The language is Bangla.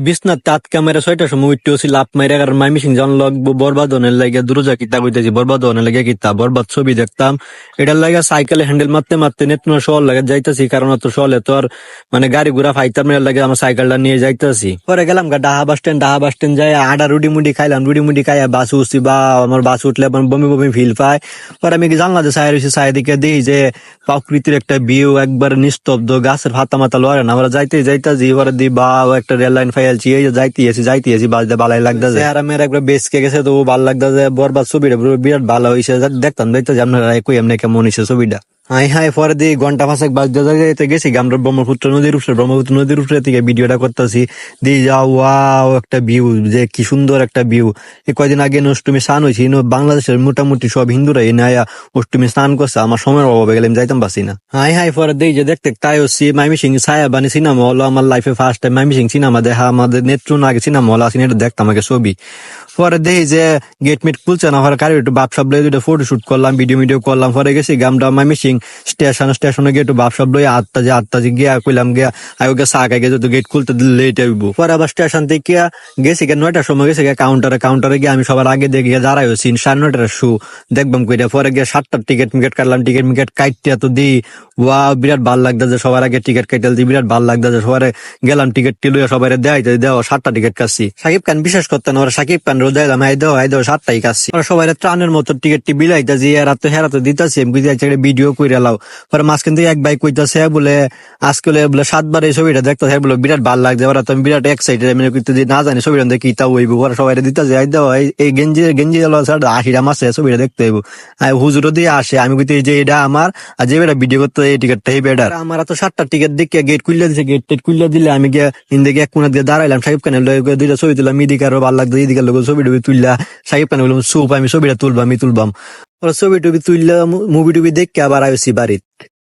বিছনার তাত ক্যামেরা 6টার সময় উঠতে হচ্ছি লাভ মাইরা, কারণ মাইমিসিং জন লাগবো বরবাদ হনের লাগে দুরুজা কিতা কইতেছি, বরবাদ হনের লাগে কিতা বরবাদ ছবি দেখতাম। এটার লাগে সাইকেলে হ্যান্ডেল মারতে মারতে নেত্রনা শহর লাগে যাইতেছি, কারণ তো শহরে তো আর মানে গাড়ি ঘোড়া ফাইতাম না, এর লাগে আমার সাইকেলটা নিয়ে যাইতেছি। পরে গেলাম গা ডাহা বাস স্ট্যান্ড যাই আডা রুডি মুডি খাইলাম, রুডি মুডি খাইয়া বাস উঠছি, বা আমার বাস উঠলে বমি বমি ফিল পায়। পরে আমি জানলা যে সাইড হয়েছি, সাইড দিকে দিই যে প্রকৃতির একটা ভিউ, একবার নিস্তব্ধ, গাছের ফাতা মাথা লড়ে না, আমরা যাইতেছি এবার দি বা একটা রেল লাইন ফাইলছি, এই যে যাইতেছি বাজতে ভালাই লাগতেছে। আর আমার একবার বেসকে গেছে তো ভালো লাগতেছে, বরবাদ ছবিটা বিরাট ভালো হয়েছে, দেখতাম আপনারা কই এমনি কেমন হয়েছে ছবিটা। হাই হাই পরে দিয়ে ঘন্টা পাঁচেক বাজতে যাইতে গেছি আমরা ব্রহ্মপুত্র নদীর উপরে থেকে ভিডিওটা করতেছি, দিয়ে যাও ওয়াও একটা ভিউ, যে কি সুন্দর একটা ভিউ। এই কয়দিন আগে অষ্টমী স্নান হয়েছি, বাংলাদেশের মোটামুটি সব হিন্দুরা এই নায়া অষ্টমী স্নান করছে, আমার সময়ের অভাবে গেলে আমি যাইতাম পারছি না। হাই হাই পরে দিয়ে যে দেখতে তাই হচ্ছি মাইমিসিং ছায়াবানি সিনেমা হলো আমার লাইফে ফার্স্ট টাইম মাইমিসিং সিনেমা দেখা, আমাদের নেত্রন আগে সিনেমা হল আসিনি, এটা দেখতাম আগে ছবি। পরে দেখি যে গেট মিট খুলছে না, পরে কারি একটু বাপসাপ লই দুটো ফটো শুট করলাম, ভিডিও করলাম। পরে গেছি গামটা মাইমিসিং স্টেশনে গিয়ে একটু বাপসাপ লই আত্মাজি গিয়া কইলাম গিয়া আগে চা খাই গেছে, তো গেট খুলতে লেট হইব। পরে আবার স্টেশন থেকে গেছি 9টার সময় গেছি কাউন্টারে গিয়ে আমি সবার আগে দেখি দাঁড়াই হচ্ছি 9:30 শু দেখবাম কইরা। পরে গিয়ে 7টার টিকিট কাটলাম, টিকিট কাটতে তো দিই ওয়া বিরাট ভাল লাগতেছে, সবার আগে টিকিট কাটতে দিই বিরাট ভাল লাগতেছে। সবাই গেলাম টিকিট লইয়া সবাই দেওয়া 7টা টিকিট কাটছি। সাকিব খান বিশ্বাস করতেন, ওরা সাকিব খান রোজ দিলাম হাই দেওয়া 7টাই কাটছি। ওরা সবাই ট্রানের মতো টিকিটটি বিলাইতেছি, হেরাতে দিতেছি, আমি ভিডিও করে লাও। পরে মাঝখান থেকে এক ভাই কইতাছে বলে আজকে বলে 7বার এই ছবিটা দেখতেছে, বলে বিরাট ভাল লাগছে। ওরা তো বিরাট এক্সাইটেড, আমি কইতেছি না জানি ছবিটা দেখি তা হইব। ওরা সবাই দিতেছে দেওয়া এই গেঞ্জি 80 মাসে ছবিটা দেখতে হইব। হুজুরও দিয়ে আসে, আমি কইতে যে এটা আমার, আর যে বেটা ভিডিও করতে এই টিকিটটা এই বেটার। আমার তো 7টা টিকিট দেখে গেট খুললে দিছে, গেট খুললে দিলে আমি গিয়ে ইন্দিকে এক কোণা দিয়ে দাঁড়াইলাম, সাকিব খানের লগে দুইটা ছবি তুললাম, ইদিকে আরো ভালো লাগতো, ইদিকে লোক ছবি টবি তুললা, সাকিব খান বললাম সুপ আমি ছবিটা তুলবাম। ছবি টবি তুললাম, মুভি টুবি দেখে আবার আইসি বাড়িতে।